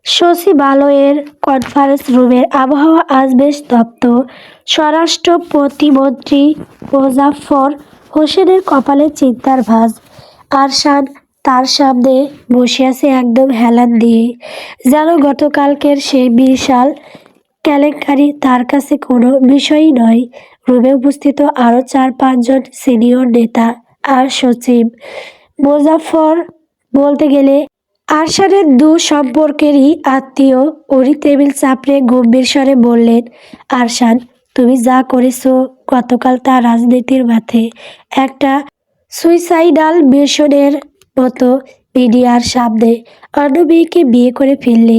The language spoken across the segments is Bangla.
সচিবালয়ের কনফারেন্স রুমের আবহাওয়া আজ বেশ তপ্ত। স্বরাষ্ট্র প্রতিমন্ত্রী মোজাফফর হোসেনের কপালে চিন্তার ভাঁজ। আরশাদ তার সামনে বসে আছে একদম হেলান দিয়ে, যেন গতকালকের সেই বিশাল কেলেঙ্কারি তার কাছে কোনো বিষয়ই নয়। রুমে উপস্থিত আরও 4-5 জন সিনিয়র নেতা আর সচিব। মোজাফফর বলতে গেলে আরশাদের সম্পর্কেরই আত্মীয়। ওরই টেবিল চাপড়ে গম্ভীর স্বরে বললেন, আরশাদ, তুমি যা করেছো গতকাল তা রাজনীতির মাঠে একটা সুইসাইডাল মিশনের মতো। মিডিয়ার সামনে অন্য মেয়েকে বিয়ে করে ফেললে।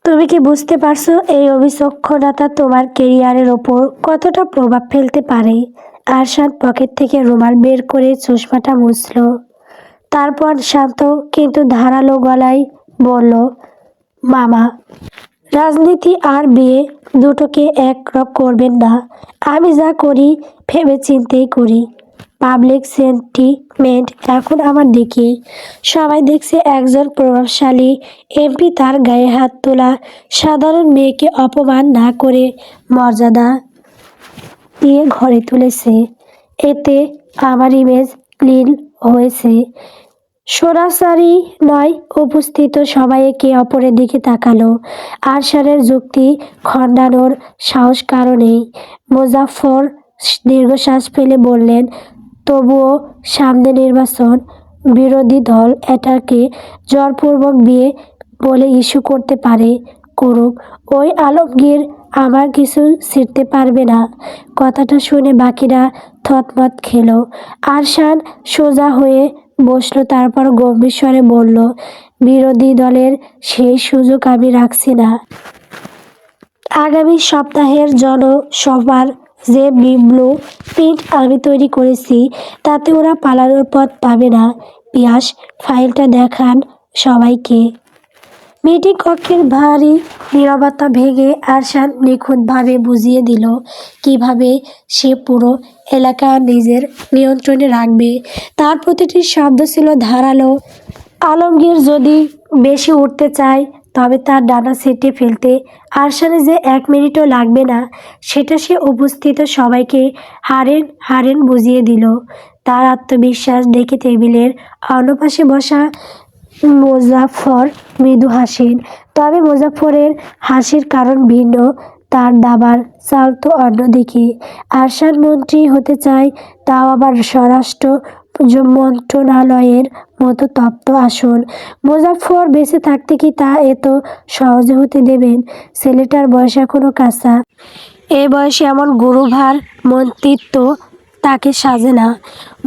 তুমি কি বুঝতে পারছো এই অবিচক্ষণতা তোমার কেরিয়ারের ওপর কতটা প্রভাব ফেলতে পারে? আরশাদ পকেট থেকে রুমাল বের করে চশমাটা মুছল। তারপর শান্ত কিন্তু ধারালো গলায় বলল, মামা, রাজনীতি আর বিয়ে দুটোকে এক করবেন না। আমি যা করি ভেবে চিন্তেই করি। পাবলিক সেন্টিমেন্ট এখন আমার দিকে। সবাই দেখছে একজন প্রভাবশালী এমপি তার গায়ে হাত তোলা সাধারণ মেয়েকে অপমান না করে মর্যাদা দিয়ে ঘরে তুলেছে। এতে আমার ইমেজ ক্লিন হয়েছে। সরাসরি নয়। উপস্থিত সবাই একে অপরের দিকে তাকালো। আরশাদের যুক্তি খণ্ডানোর সাহস কারণেই। মোজাফফর দীর্ঘশ্বাস ফেলে বললেন, তবুও সামনে নির্বাচন, বিরোধী দল এটাকে জোরপূর্বক বিয়ে বলে ইস্যু করতে পারে। করুক, ওই আলমগীর আমার কিছু ছিঁড়তে পারবে না। কথাটা শুনে বাকিরা থতমত খেল। আরশাদ সোজা হয়ে বসলো, তারপর গম্ভীর স্বরে বলল, বিরোধী দলের সেই সুযোগ আমি রাখছি না। আগামী সপ্তাহের জনসভার যে ব্লু প্রিন্ট আমি তৈরি করেছি তাতে ওরা পালানোর পথ পাবে না। পিয়াস, ফাইলটা দেখান সবাইকে। মিটিং কক্ষের ভারী নীরবতা ভেঙে আরশাদ নিখুঁতভাবে বুঝিয়ে দিল কিভাবে সে পুরো এলাকা নিজের নিয়ন্ত্রণে রাখবে। তার প্রতিটি শব্দ ছিল ধারালো। আলমগীর যদি বেশি উঠতে চায় তবে তার ডানা ছেঁটে ফেলতে আরশাদের যে 1 মিনিটও লাগবে না, সেটা সে উপস্থিত সবাইকে হারেন হারেন বুঝিয়ে দিল। তার আত্মবিশ্বাস দেখে টেবিলের অন্য পাশে বসা মোজাফফর মৃদু হাসেন। তবে মোজাফফরের হাসির কারণ ভিন্ন। তার দাবার চাল তো অন্যদিকে। আরশাদ মন্ত্রী হতে চায়, তাও আবার স্বরাষ্ট্র মন্ত্রণালয়ের মতো তপ্ত আসন। মোজাফফর বেঁচে থাকতে কি তা এত সহজে হতে দেবেন? ছেলেটার বয়স এখনো কাঁচা। এই বয়সে এমন গুরুভার মন্ত্রিত্ব তাকে সাজে না।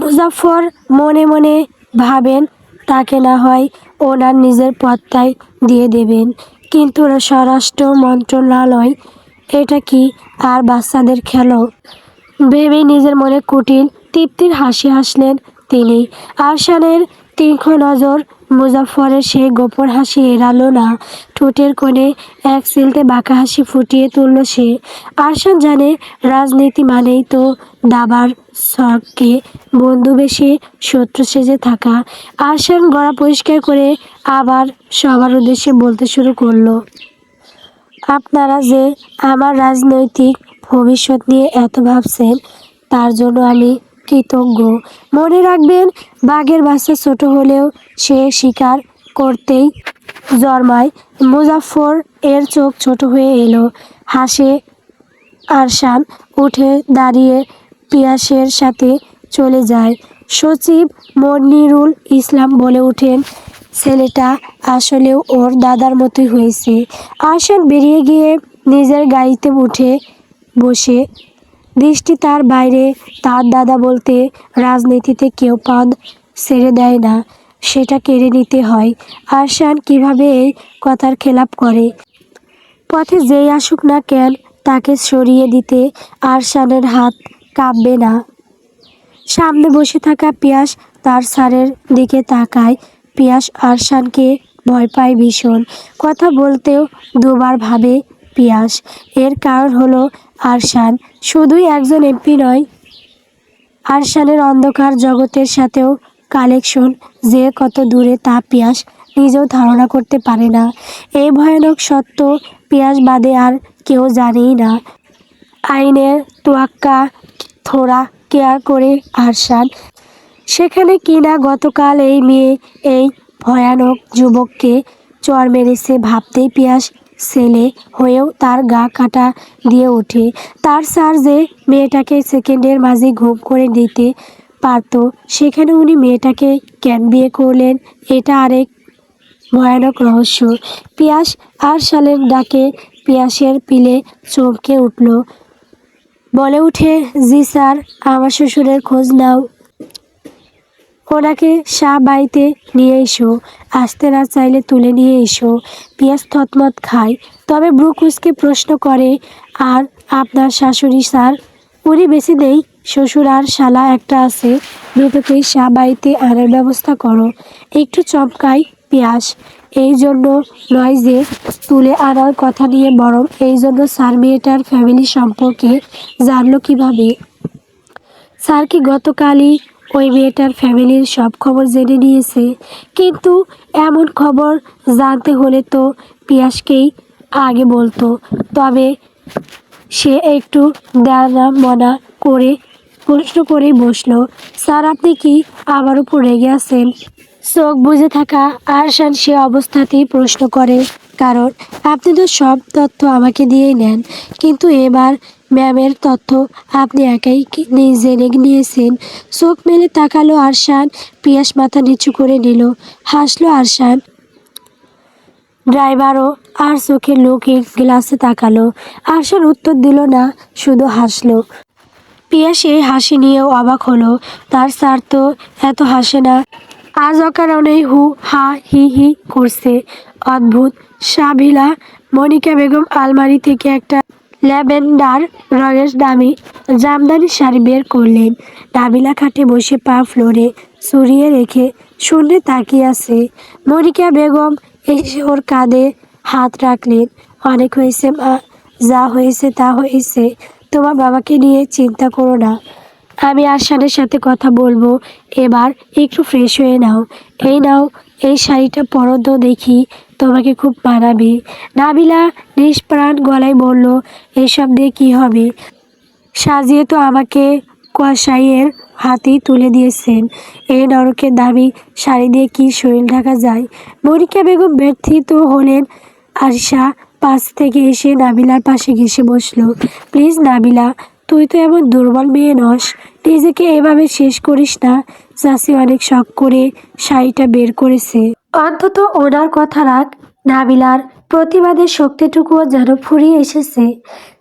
মোজাফফর মনে মনে ভাবেন, তাকে না হয় ওনার নিজের পদটাই দিয়ে দেবেন, কিন্তু স্বরাষ্ট্র মন্ত্রণালয় এটা কি আর বাচ্চাদের খেলো? ভেবেই নিজের মনে কুটিল তৃপ্তির হাসি হাসলেন তিনি। আরশাদের তীক্ষ্ণ নজর মোজাফফরের সেই গোপন হাসি এড়ালো না। ঠোঁটের কোণে এক চিলতে বাঁকা হাসি ফুটিয়ে তুলল সে। আরশাদ জানে, রাজনীতি মানেই তো দাবার ছকে বন্ধু বেশে শত্রু সেজে থাকা। আরশাদ গলা পরিষ্কার করে আবার সবার উদ্দেশ্যে বলতে শুরু করলো, আপনারা যে আমার রাজনৈতিক ভবিষ্যৎ নিয়ে এত ভাবছেন তার জন্য আমি কৃতজ্ঞ। মনে রাখবেন, বাঘের বাচ্চা ছোট হলেও সে শিকার করতেই জন্মায়। মোজাফফর এর চোখ ছোট হয়ে এলো। হাসে আরশাদ উঠে দাঁড়িয়ে পিয়াসের সাথে চলে যায়। সচিব মনিরুল ইসলাম বলে ওঠেন, ছেলেটা আসলেও ওর দাদার মতোই হয়েছে। আরশাদ বেরিয়ে গিয়ে নিজের গাড়িতে উঠে বসে। দৃষ্টি তার বাইরে। তার দাদা বলতে রাজনীতিতে কেউ পদ ছেড়ে দেয় না, সেটা কেড়ে নিতে হয়। আরশাদ কিভাবে এই কথার খেলাপ করে? পথে যেই আসুক না কেন তাকে সরিয়ে দিতে আরশাদের হাত কাঁপবে না। সামনে বসে থাকা পিয়াস তার স্যারের দিকে তাকায়। পিয়াস আরশাদকে ভয় পায় ভীষণ। কথা বলতেও দুবার ভাবে পিয়াস। এর কারণ হলো আরশাদ শুধুই একজন এমপি নয়, আরশাদের অন্ধকার জগতের সাথেও কানেকশন যে কত দূরে তা পিয়াস নিজেও ধারণা করতে পারে না। এই ভয়ানক সত্য পিয়াস বাদে আর কেউ জানেই না। আইনের তোয়াক্কা থোড়া কেয়ার করে আরশান। সেখানে কিনা গতকাল এই মেয়ে এই ভয়ানক যুবককে চর মেরেছে ভাবতেই পিয়াস ছেলে হয়েও তার গা কাটা দিয়ে ওঠে। তার স্যার যে মেয়েটাকে সেকেন্ডের মাঝে ঘুম করে দিতে পারত, সেখানে উনি মেয়েটাকে কেন বিয়ে করলেন, এটা আরেক ভয়ানক রহস্য। পিয়াস আরশানের ডাকে পিয়াসের পিলে চমকে উঠল। বলে উঠে, জি স্যার, আমার শ্বশুরের খোঁজ নাও, ওনাকে বাড়িতে নিয়ে এসো, আসতে না চাইলে তুলে নিয়ে এসো। পিয়াস থতমত খায়, তবে ব্রু কুঁচকে প্রশ্ন করে, আর আপনার শাশুড়ি স্যার? উনি বেশি নেই, শ্বশুর আর শালা একটা আছে, দ্রুতকে বাড়িতে আনার ব্যবস্থা করো। একটু চমকায় পিয়াস। এই জন্য নয় যে তুলে আনার কথা নিয়ে, বরং এই জন্য স্যার মেয়েটার ফ্যামিলি সম্পর্কে জানলো কিভাবে? স্যার কি গতকালই ওই মেয়েটার ফ্যামিলির সব খবর জেনে নিয়েছে? কিন্তু এমন খবর জানতে হলে তো পিয়াসকেই আগে বলতো। তবে সে একটু দানা মনা করে প্রশ্ন করেই বসলো, স্যার আপনি কি আমার উপর রেগে আছেন? চোখ বুজে থাকা আরশান সে অবস্থাতেই প্রশ্ন করে, কারণ আপনি তো সব তথ্য আমাকে দিয়েই নেন, কিন্তু এবার ম্যামের তথ্য আপনি একাই জেনে নিয়েছেন। চোখ মেলে তাকালো আরশান। পিয়াস মাথা নিচু করে নিল, হাসলো আরশান। ড্রাইভারও আর চোখে লুকিং গ্লাসে তাকালো। আরশান উত্তর দিল না, শুধু হাসলো। পিয়াস এই হাসি নিয়েও অবাক হলো, তার স্যার তো এত হাসে না, আজ অকারণেই হু হা হি হি করছে। অদ্ভুত। সাবিলা মনিকা বেগম আলমারি থেকে একটা ল্যাভেন্ডার রঙের দামি জামদানি শাড়ি বের করলেন। নাবিলা খাটে বসে পা ফ্লোরে ছড়িয়ে রেখে শূন্যে তাকিয়ে আছে। মনিকা বেগম এসে ওর কাঁধে হাত রাখলেন। অনেক হয়েছে মা, যা হয়েছে তা হয়েছে, তোমার বাবাকে নিয়ে চিন্তা করো না, আমি আরশানের সাথে কথা বলবো। এবার একটু ফ্রেশ হয়ে নাও, এই নাও, এই শাড়িটা পরো তো দেখি, তোমাকে খুব মানাবে। নাবিলা নিষ্প্রাণ গলায় বলল, এসব দিয়ে কী হবে? সাজিয়ে তো আমাকে কসাইয়ের হাতেই তুলে দিয়েছেন, এই নরকের দামি শাড়ি দিয়ে কি শরীর ঢাকা যায়? মনিকা বেগম ব্যথিত হলেন। আরিশা পাশ থেকে এসে নাবিলার পাশে ঘেঁষে বসলো। প্লিজ নাবিলা, তুই তো এমন দুর্বল মেয়ে নস, নিজেকে এভাবে শেষ করিস না। চাষি অনেক শখ করে শাড়িটা বের করেছে, অন্তত ওনার কথা রাখ। নাবিলার প্রতিবাদের শক্তিটুকুও যেন ফুরিয়ে এসেছে।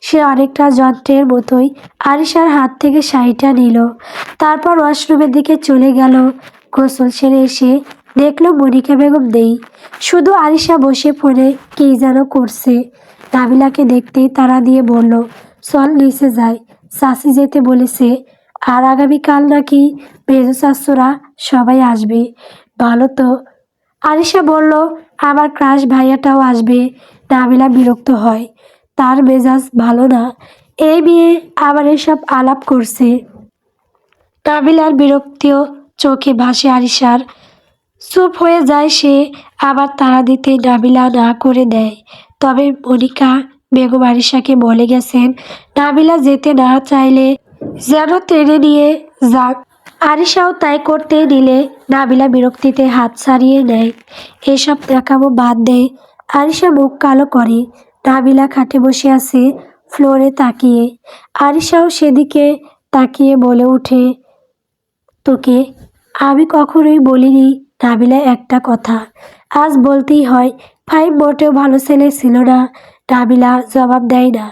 সে অনেকটা যন্ত্রের মতোই আরিশার হাত থেকে শাড়িটা নিল, তারপর ওয়াশরুমের দিকে চলে গেল। গোসল সেরে এসে দেখলো মনিকা বেগম নেই, শুধু আরিশা বসে ফোনে কী যেন করছে। নাবিলাকে দেখতেই তাড়া দিয়ে বলল, চল নিচে যাই, চাষি যেতে বলেছে, আর আগামীকাল নাকি মেজো শাশুড়া সবাই আসবে। ভালো তো। আরিশা বলল, আমার ক্রাশ ভাইয়াটাও আসবে। নাবিলা বিরক্ত হয়, তার মেজাজ ভালো না, এই বিয়ে আবার এসব আলাপ করছে। নাবিলার বিরক্তিও চোখে ভাসে আরিশার। চুপ হয়ে যায় সে, আবার তাড়া দিতে নাবিলা না করে দেয়। তবে মনিকা বেগম আরিশাকে বলে গেছেন, নাবিলা যেতে না চাইলে যেন টেনে নিয়ে যাক। আরিশাও তাই করতে নিলে নাবিলা বিরক্তিতে হাত ছাড়িয়ে নেয়। এসব দেখাবো বাদ দেয়। আরিশা মুখ কালো করে। নাবিলা খাটে বসে আছে ফ্লোরে তাকিয়ে। আরিশাও সেদিকে তাকিয়ে বলে উঠে, তোকে আমি কখনোই বলিনি নাবিলা একটা কথা, আজ বলতেই হয়। ফাইভ মোটেও ভালো ছেলে ছিল না। নাবিলা জবাব দেয় না।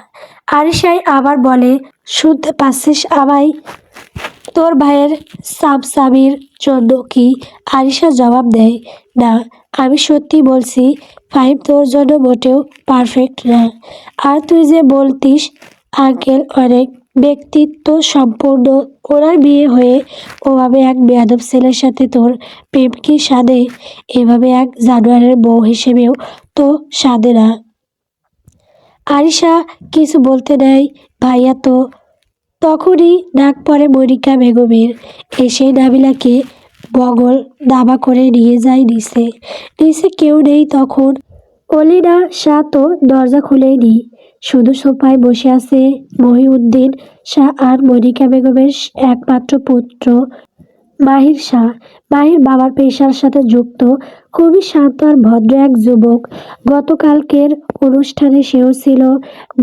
আরিশাই আবার বলে, শুনতে পাচ্ছিস আমায়? তোর ভাইয়ের সামসামির জন্য কি? আরিশা জবাব দেয়, না, আমি সত্যি বলছি, ফাইভ তোর জন্য মোটেও পারফেক্ট না। আর তুই যে বলতিস আঙ্কেল অনেক ব্যক্তিত্ব সম্পন্ন, ওনার বিয়ে হয়ে ওভাবে এক বেয়াদব ছেলের সাথে তোর প্রেম কি সাধে? এভাবে এক জানোয়ারের বউ হিসেবেও তো সাধে না। আরিশা কিছু বলতে নেয়, ভাইয়া তো। তখনই ডাক পড়ে মনিকা বেগমের। এসে নাবিলাকে বগল দাবা করে নিয়ে যায় নিচে। নিচে কেউ নেই তখন। অলিনা শাহ তো দরজা খুলেনি, শুধু সোফায় বসে আছে মহিউদ্দিন শাহ আর মনিকা বেগমের একমাত্র পুত্র মাহির শাহ। মাহির বাবার পেশার সাথে যুক্ত, খুবই শান্ত আর ভদ্র এক যুবক। গতকালকের অনুষ্ঠানে সেও ছিল।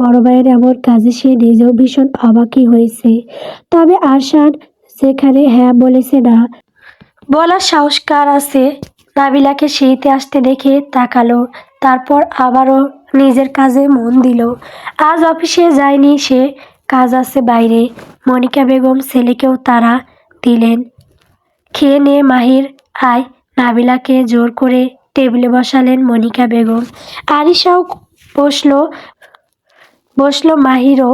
বড় ভাইয়ের এমন কাজে সে নিজেও ভীষণ অবাকই হয়েছে। তবে আরশান যেখানে হ্যাঁ বলেছে না বলার সাহস কার আছে? নাবিলাকে শীতে আসতে দেখে তাকালো, তারপর আবারও নিজের কাজে মন দিল। আজ অফিসে যায়নি সে, কাজ আছে বাইরে। মনিকা বেগম ছেলেকেও তাড়া দিলেন, খেয়ে নে মাহির, আয়। নাবিলাকে জোর করে টেবিলে বসালেন মনিকা বেগম। আরিশাও বসলো বসলো মাহিরও।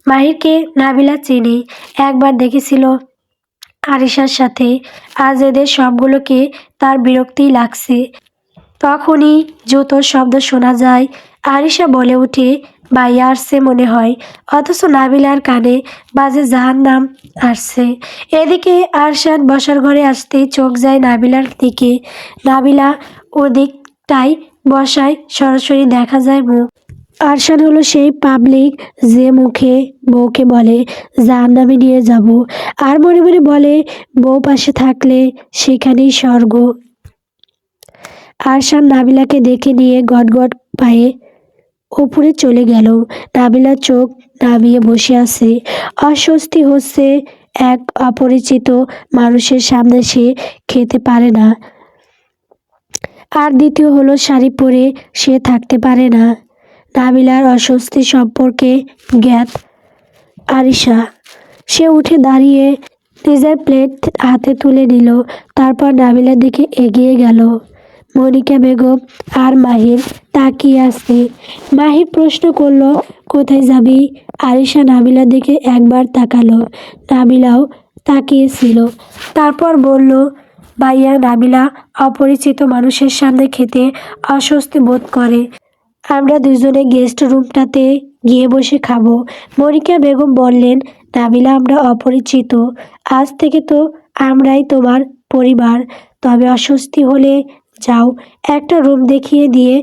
মাহিরকে নাবিলা চেনে, একবার দেখেছিল আরিশার সাথে। আজ এদের সবগুলোকে তার বিরক্তিই লাগছে। তখনই জুতোর শব্দ শোনা যায়। আরিশা বলে ওঠে, ভাইয়া আসছে মনে হয়। অথচ নাবিলার কানে বাজে জাহান্নাম আসছে। এদিকে আরশাদ বসার ঘরে আসতেই চোখ যায় নাবিলার দিকে। নাবিলা ওদিকটায় বসায়, সরাসরি দেখা যায় মুখ। আরশাদ হলো সেই পাবলিক যে মুখে বউকে বলে জাহান্নামে নিয়ে যাব, আর মনে মনে বলে বউ পাশে থাকলে সেখানেই স্বর্গ। আরশান নাবিলাকে দেখে নিয়ে গটগট পায়ে উপরে চলে গেল। নাবিলা চোখ নামিয়ে বসে আছে। অস্বস্তি হচ্ছে, এক অপরিচিত মানুষের সামনে সে খেতে পারে না, আর দ্বিতীয় হলো শাড়ি পরে সে থাকতে পারে না। নাবিলার অস্বস্তি সম্পর্কে জ্ঞাত আরিশা। সে উঠে দাঁড়িয়ে নিজের প্লেট হাতে তুলে নিল, তারপর নাবিলার দিকে এগিয়ে গেল। মনিকা বেগম আর মাহির তাকিয়ে আছে। মাহির প্রশ্ন করলো, কোথায় যাবি? আরিশা নাবিলার দিকে একবার তাকালো, নাবিলাও তাকিয়েছিল। তারপর বলল, ভাইয়া নাবিলা অপরিচিত মানুষের সামনে খেতে অস্বস্তি বোধ করে, আমরা দুজনে গেস্ট রুমটাতে গিয়ে বসে খাবো। মনিকা বেগম বললেন, নাবিলা আমরা অপরিচিত, আজ থেকে তো আমরাই তোমার পরিবার। তবে অস্বস্তি হলে যাও, একটা রুম দেখিয়ে দিয়ে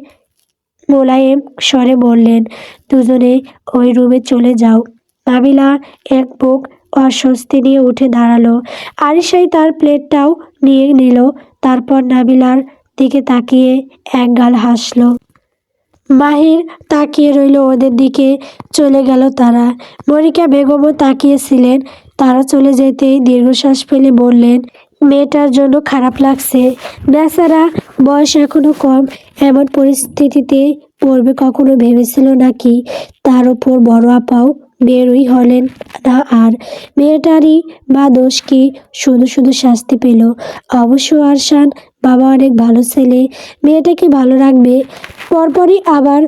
মোলায়েম স্বরে বললেন, দুজনে ওই রুমে চলে যাও। নাবিলা এক বুক অস্বস্তি নিয়ে উঠে দাঁড়ালো। আরিশাই তার প্লেটটাও নিয়ে নিল, তারপর নাবিলার দিকে তাকিয়ে একগাল হাসলো। মাহির তাকিয়ে রইল ওদের দিকে। চলে গেল তারা। মনিকা বেগমও তাকিয়েছিলেন। তারা চলে যেতেই দীর্ঘশ্বাস ফেলে বললেন, মেয়েটার জন্য খারাপ লাগছে, বেচারা, বয়স এখনো কম, এমন পরিস্থিতিতে পড়বে কখনো ভেবেছিল নাকি? তার ওপর বড় আপাও বেরই হলেন না, আর মেয়েটারই বা দোষ কি? শুধু শুধু শাস্তি পেল। অবশ্য আরশান বাবা অনেক ভালো ছেলে, মেয়েটাকে ভালো রাখবে। পরপরই আবার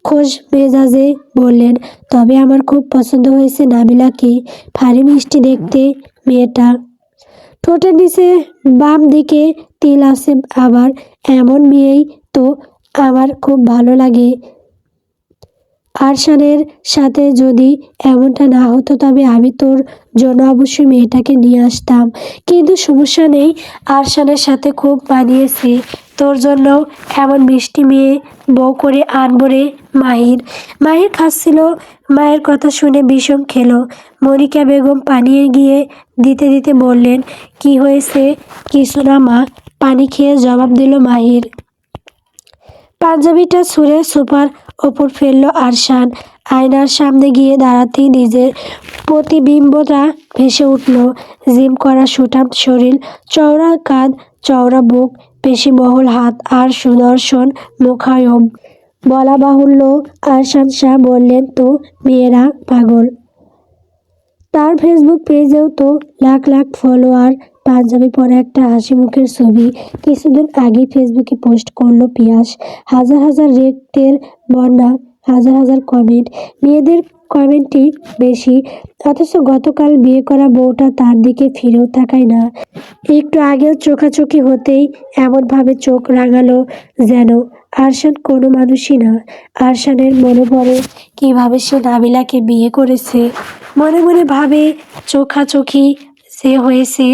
খোশ মেজাজে বললেন, তবে আমার খুব পছন্দ হয়েছে নাবিলাকে, ভারী মিষ্টি দেখতে মেয়েটা, ঠোঁটের নিচে বাম দিকে তিল আছে, আবার এমন মেয়েই তো আমার খুব ভালো লাগে। আরশানের সাথে যদি এমনটা না হতো তবে আমি তোর জন্য অবশ্যই মেয়েটাকে নিয়ে আসতাম, কিন্তু সমস্যা নেই, আরশানের সাথে খুব মানিয়েছে, তোর জন্য এমন মিষ্টি মেয়ে বউ করে আনবো রে। মাহির মাহির খাচ্ছিল, মায়ের কথা শুনে বিষম খেলো। মনিকা বেগম পানি এগিয়ে দিতে দিতে বললেন, কি হয়েছে? কিছু না মা, পানি খেয়ে জবাব দিল মাহির। পাঞ্জাবিটা ছুঁড়ে সোফার ওপর ফেলল আরশান। আয়নার সামনে গিয়ে দাঁড়াতেই নিজের প্রতিবিম্বটা ভেসে উঠল। জিম করা সুঠাম শরীর, চওড়া কাঁধ, চওড়া বুক, পেশিবহুল হাত আর সুদর্শন মুখায়ব। বলা বাহুল্য, আরশান শাহ বললেন তো মেয়েরা পাগল। তার ফেসবুক পেজেও তো লাখ লাখ ফলোয়ার। পাঞ্জাবি পরে একটা হাসি মুখের ছবি কিছুদিন আগে ফেসবুকে পোস্ট করলো পিয়াস। হাজার হাজার রেটের বন্যা, হাজার হাজার কমেন্ট। মেয়েদের কমেন্টই বেশি, অথচ গতকাল বিয়ে করা বউটা তার দিকে ফিরেও তাকায় না। একটু আগেও চোখাচোখি হতেই এমনভাবে চোখ রাঙালো যেন আরশান কোনো মানুষই না। আরশানের মনে পড়ে কিভাবে সে নাবিলাকে বিয়ে করেছে। মনে মনে ভাবে, চোখাচোখি যে হয়েছে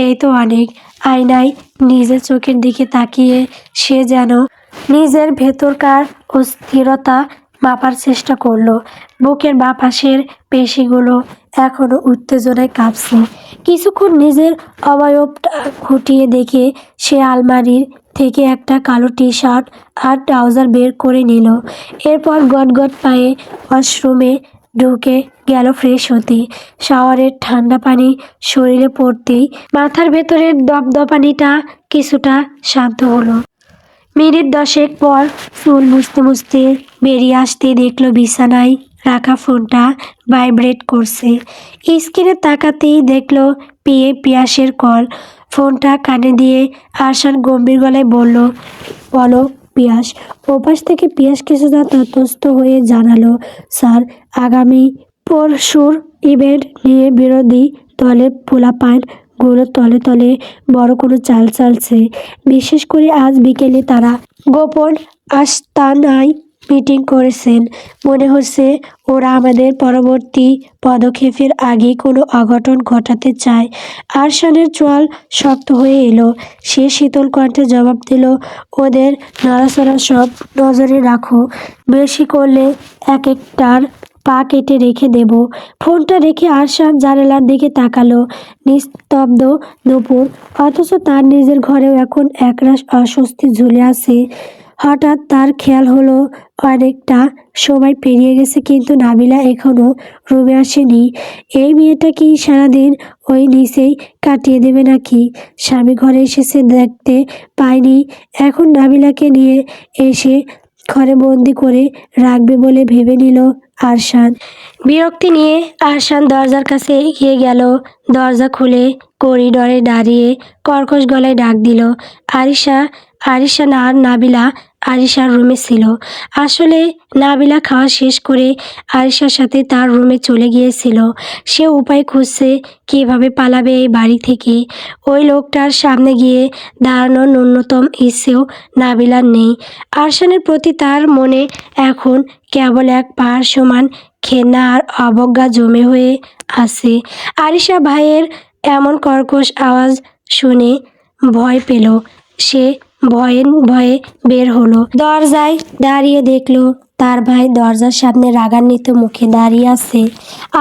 এই তো অনেক, আয়নায় নিজের চোখের দিকে তাকিয়ে সে যেন নিজের ভেতরকার অস্থিরতা মাপার চেষ্টা করলো। বুকের বাঁ পাশের পেশিগুলো এখনো উত্তেজনায় কাঁপছে। কিছুক্ষণ নিজের অবয়বটা খুঁটিয়ে দেখে সে আলমারির থেকে একটা কালো টি শার্ট আর ট্রাউজার বের করে নিল। এরপর গটগট পায়ে ওয়াশরুমে ঢুকে গেল ফ্রেশ হতে। শাওয়ারের ঠান্ডা পানি শরীরে পড়তেই মাথার ভেতরের দপদপানিটা কিছুটা শান্ত হলো। মিনিট 10 পর চুল মুছতে মুছতে বেরিয়ে আসতে দেখলো বিছানায় রাখা ফোনটা ভাইব্রেট করছে। স্ক্রিনে তাকাতেই দেখলো পিয়াসের কল। ফোনটা কানে দিয়ে আরশান গম্ভীর গলায় বলল, বলো পিয়াস। ওপাশ থেকে পিয়াস কিছুটা ততস্থ হয়ে জানালো, স্যার, আগামী পরশুর ইভেন্ট নিয়ে বিরোধী দলের পোলাপান গুলো তলে তলে বড় কোনো চাল চালছে। বিশেষ করে আজ বিকেলে তারা গোপন আস্তানায় মিটিং করেছেন। মনে হচ্ছে ওরা আমাদের পরবর্তী পদক্ষেপের আগে কোনো অঘটন ঘটাতে চায়। আরশানের চোয়াল শক্ত হয়ে এলো। সে শীতল কণ্ঠে জবাব দিল, ওদের নড়াচড়া সব নজরে রাখো। বেশি করলে এক একটার পা কেটে রেখে দেব। ফোনটা রেখে আরশান জানালার দিকে তাকালো। নিস্তব্ধ দুপুর, অথচ তার নিজের ঘরেও এখন একরাশ অস্বস্তি ঝুলে আছে। হঠাৎ তার খেয়াল হলো অনেকটা সময় পেরিয়ে গেছে, কিন্তু নাবিলা এখনো রুমে আসেনি। এই মেয়েটা কি সারাদিন ওই নিচেই কাটিয়ে দেবে নাকি? স্বামী ঘরে এসেছে দেখতে পায়নি, এখন নাবিলাকে নিয়ে এসে ঘরে বন্দি করে রাখবে বলে ভেবে নিল আরশান। বিরক্তি নিয়ে আরশান দরজার কাছে এগিয়ে গেল। দরজা খুলে করিডরে দাঁড়িয়ে কর্কশ গলায় ডাক দিল, আরিশা। আরিশা আর নাবিলা আরিশার রুমে ছিল। আসলে নাবিলা খাওয়া শেষ করে আরিশার সাথে তার রুমে চলে গিয়েছিল। সে উপায় খুঁজছে কিভাবে পালাবে এই বাড়ি থেকে। ওই লোকটার সামনে গিয়ে দাঁড়ানোর ন্যূনতম ইচ্ছেও নাবিলার নেই। আরশানের প্রতি তার মনে এখন কেবল এক পাহাড় সমান ঘেন্না আর অবজ্ঞা জমে হয়ে আছে। আরিশা ভাইয়ের এমন কর্কশ আওয়াজ শুনে ভয় পেল। সে ভয়ে ভয়ে বের হলো। দরজায় দাঁড়িয়ে দেখলো তার ভাই দরজার সামনে রাগান্বিত মুখে দাঁড়িয়ে আছে।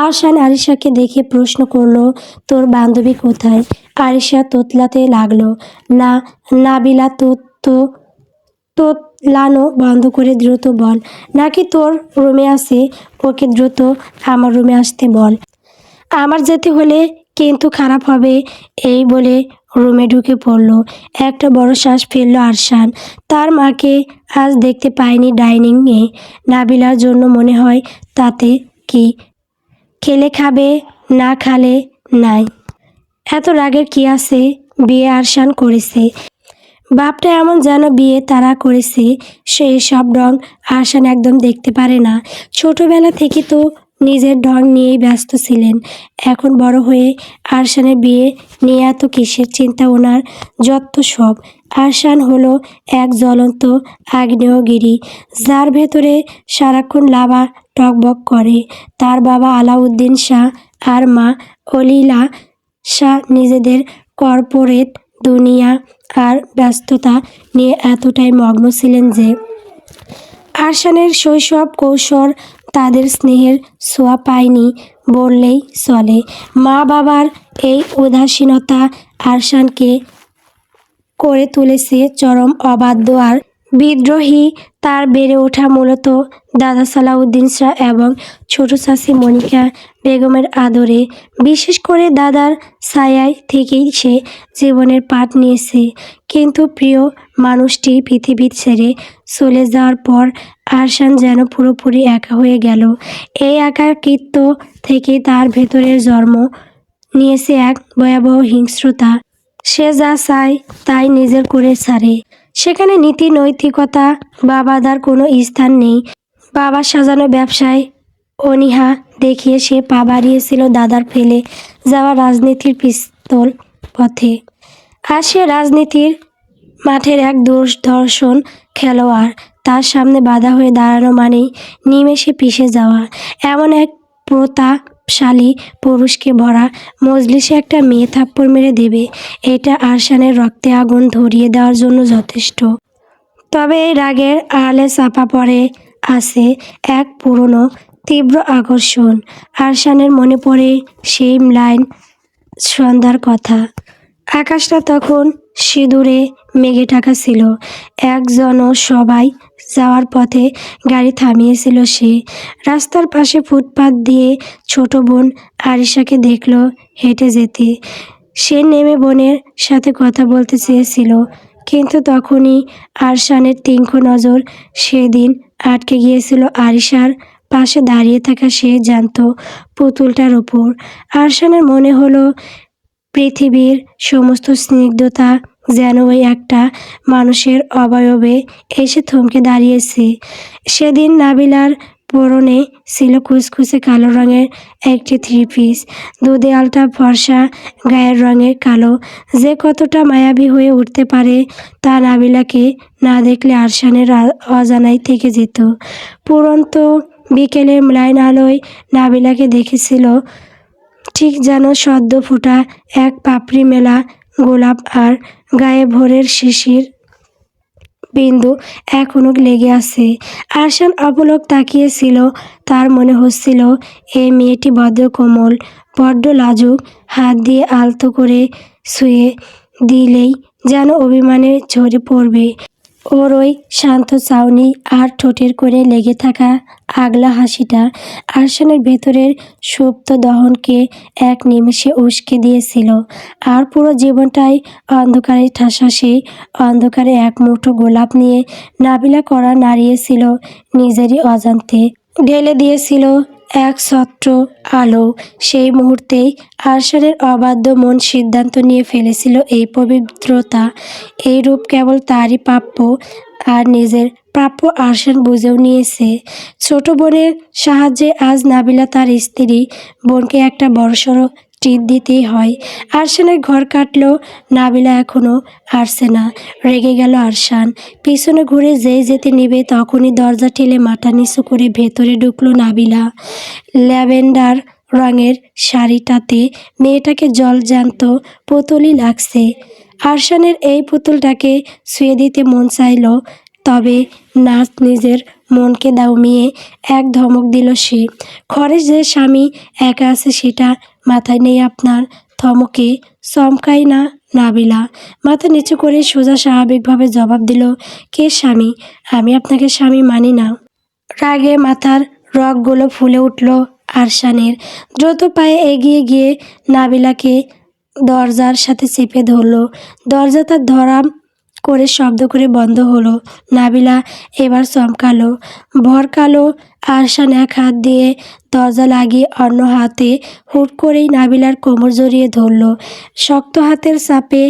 আরশান আরিশাকে দেখে প্রশ্ন করলো, তোর বান্ধবী কোথায়? আরিশা তোতলাতে লাগলো, না। নাবিলা তোতলানো বন্ধ করে দ্রুত বল, নাকি তোর রুমে আছে? ওকে দ্রুত আমার রুমে আসতে বল। আমার যেতে হলে কিন্তু খারাপ হবে। এই বলে রুমে ঢুকে পড়ল। একটা বড় শ্বাস ফেলল আরশান। তার মাকে আজ দেখতে পায়নি ডাইনিংয়ে। নাবিলার জন্য মনে হয় তাতে কি, খেলে খাবে, না খালে নাই। এত রাগের কি আছে? বিয়ে আরশান করেছে, বাপটা এমন যেন বিয়ে তারা করেছে। সেই সব ঢং আরশান একদম দেখতে পারে না। ছোটবেলা থেকে তো নিজের ঢং নিয়েই ব্যস্ত ছিলেন। এখন বড় হয়ে আরশানের বিয়ে নিয়ে এত কিসের চিন্তা ওনার? যত সব। আরশান হলো এক জ্বলন্ত আগ্নেয়গিরি, যার ভেতরে সারাক্ষণ লাভা টকবক করে। তার বাবা আলাউদ্দিন শাহ আর মা অলিলা শাহ নিজেদের কর্পোরেট দুনিয়া আর ব্যস্ততা নিয়ে এতটাই মগ্ন ছিলেন যে আরশানের শৈশব কৈশোর তাদের স্নেহের ছোঁয়া পায়নি বললেই চলে। মা বাবার এই উদাসীনতা আরশানকে করে তুলেছে চরম অবাধ্য আর বিদ্রোহী। তার বেড়ে ওঠা মূলত দাদা সালাউদ্দিন শাহ এবং ছোট চাচি মনিকা বেগমের আদরে। বিশেষ করে দাদার ছায়ায় থেকেই সে জীবনের পাঠ নিয়েছে। কিন্তু প্রিয় মানুষটি পৃথিবী ছেড়ে চলে যাওয়ার পর আরশান যেন পুরোপুরি একা হয়ে গেল। এই একাকিত্ব থেকে তার ভেতরের জন্ম নিয়েছে এক ভয়াবহ হিংস্রতা। সে যা চায় তাই নিজের করে ছাড়ে। সেখানে নীতি নৈতিকতা বা বাধার কোনো স্থান নেই। বাবার সাজানো ব্যবসায় অনীহা দেখিয়ে সে পা বাড়িয়েছিল দাদার ফেলে যাওয়া রাজনীতির পিস্তল পথে। আর সে রাজনীতির মাঠের এক দুর্ধর্ষণ খেলোয়াড়। তার সামনে বাধা হয়ে দাঁড়ানো মানেই নিমেষে পিষে যাওয়া। এমন এক প্রভাবশালী পুরুষকে ভরা মজলিসে একটা মেয়ে থাপ্পড় মেরে দেবে, এটা আরশানের রক্তে আগুন ধরিয়ে দেওয়ার জন্য যথেষ্ট। তবে এই রাগের আড়ালে চাপা পড়ে আছে এক পুরনো তীব্র আকর্ষণ। আরশানের মনে পড়ে সেই ম্লান সন্ধ্যার কথা। আকাশটা তখন সিঁদুরে মেঘে ঢাকা ছিল। এক জনসভায় যাওয়ার পথে গাড়ি থামিয়েছিল সে। রাস্তার পাশে ফুটপাত দিয়ে ছোট বোন আরিশাকে দেখল হেঁটে যেতে। সে নেমে বোনের সাথে কথা বলতে চেয়েছিল, কিন্তু তখনই আরশানের তীক্ষ্ণ নজর সেদিন আটকে গিয়েছিল আরিশার পাশে দাঁড়িয়ে থাকা সে জ্যান্ত পুতুলটার ওপর। আরশানের মনে হলো পৃথিবীর সমস্ত স্নিগ্ধতা যেন ওই একটা মানুষের অবয়বে এসে থমকে দাঁড়িয়েছে। সেদিন নাবিলার পরনে ছিল কুচকুচে কালো রঙের একটি থ্রি পিস। দুদেয়ালটা ফর্সা গায়ের রঙের কালো যে কতটা মায়াবী হয়ে উঠতে পারে তা নাবিলাকে না দেখলে আরশানের অজানাই থেকে যেত। পুরন্ত বিকেলের ম্লান আলোয় নাবিলাকে দেখেছিল ঠিক যেন সদ্য ফোটা এক পাপড়ি মেলা গোলাপ, আর গায়ে ভোরের শিশির বিন্দু এখনো লেগে আছে। আরশান অপলক তাকিয়েছিল। তার মনে হচ্ছিল এই মেয়েটি বড্ড কোমল, বড্ড লাজুক। হাত দিয়ে আলতো করে ছুঁয়ে দিলেই যেন অভিমানে ঝরে পড়বে। ওর ওই শান্ত চাউনি আর ঠোঁটের কোণে লেগে থাকা আগলা হাসিটা আরশানের ভেতরের সুপ্ত দহনকে এক নিমেষে উস্কে দিয়েছিল। আর পুরো জীবনটাই অন্ধকারে ঠাসা। সেই অন্ধকারে এক মুঠো গোলাপ নিয়ে নাবিলা কড়া নাড়িয়েছিল নিজেরই অজান্তে, ঢেলে দিয়েছিল এক ছত্র আলো। সেই মুহূর্তেই আরশানের অবাধ্য মন সিদ্ধান্ত নিয়ে ফেলেছিল এই পবিত্রতা, এই রূপ কেবল তারই প্রাপ্য। আর নিজের প্রাপ্য আরশান বুঝেও নিয়েছে। ছোট বোনের সাহায্যে আজ নাবিলা তার স্ত্রী বোনকে একটা বড়সড় ট্রিট দিতেই হয়। আরশানের ঘর কাটলো, নাবিলা এখনো আসছে না। রেগে গেল আরশান। পিছনে ঘুরে যেই যেতে নিবে তখনই দরজা ঠেলে মাথা নিচু করে ভেতরে ঢুকলো নাবিলা। ল্যাভেন্ডার রঙের শাড়িটাতে মেয়েটাকে জলজ্যান্ত পুতুলই লাগছে। আরশানের এই পুতুলটাকে ছুঁয়ে দিতে মন চাইল, তবে না, নিজের মনকে দমিয়ে এক ধমক দিল সে। ঘরে যে স্বামী একা আছে সেটা মাথায় নেই আপনার? ধমকে চমকাই না নাবিলা। মাথা নিচু করে সোজা স্বাভাবিকভাবে জবাব দিল, কে স্বামী? আমি আপনাকে স্বামী মানি না। রাগে মাথার রগগুলো ফুলে উঠল আরশানের। দ্রুত পায়ে এগিয়ে গিয়ে নাবিলাকে দরজার সাথে চেপে ধরল। দরজা তার ধরাম করে শব্দ করে বন্ধ হলো। নাবিলা এবার চমকালো, ভরকালো। আরশান এক হাত দিয়ে দরজা লাগিয়ে অন্য হাতে হুট করেই নাবিলার কোমর জড়িয়ে ধরল। শক্ত হাতের চাপে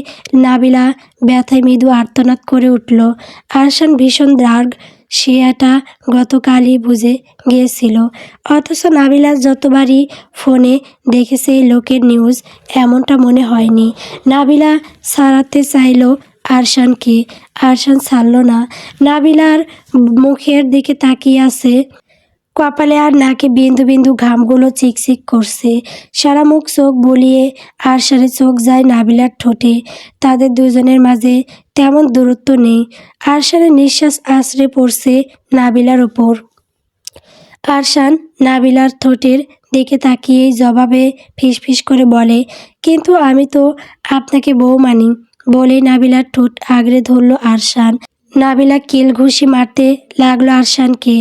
নাবিলা ব্যথায় মৃদু আর্তনাদ করে উঠল। আরশান ভীষণ রাগ, সে এটা গতকালই বুঝে গিয়েছিল। অথচ নাবিলা যতবারই ফোনে দেখেছে এই লোকের নিউজ, এমনটা মনে হয়নি। নাবিলা ছাড়াতে চাইল আরশানকে, আরশান ছাড়ল না। নাবিলার মুখের দিকে তাকিয়ে আছে। কপালে আর নাকে বিন্দু বিন্দু ঘামগুলো চিকচিক করছে। সারা মুখ চোখ বুলিয়ে আরশানের চোখ যায় নাবিলার ঠোঁটে। তাদের দুজনের মাঝে তেমন দূরত্ব নেই। আরশানের নিঃশ্বাস আছড়ে পড়ছে নাবিলার ওপর। আরশান নাবিলার ঠোঁটের দিকে তাকিয়েই জবাবে ফিসফিস করে বলে, কিন্তু আমি তো আপনাকে বউ মানি। বলে নাবিলার ঠোঁট আগড়ে ধরল আরশান। নাবিলা কিল ঘুষি মারতে লাগলো আরশানকে।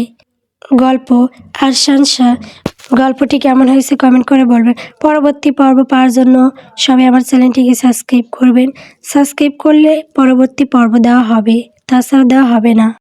গল্পটি কেমন হয়েছে কমেন্ট করে বলবেন। পরবর্তী পর্ব পাওয়ার জন্য সবাই আমার চ্যানেলটিকে সাবস্ক্রাইব করবেন। সাবস্ক্রাইব করলে পরবর্তী পর্ব দেওয়া হবে, তাছাড়া দেওয়া হবে না।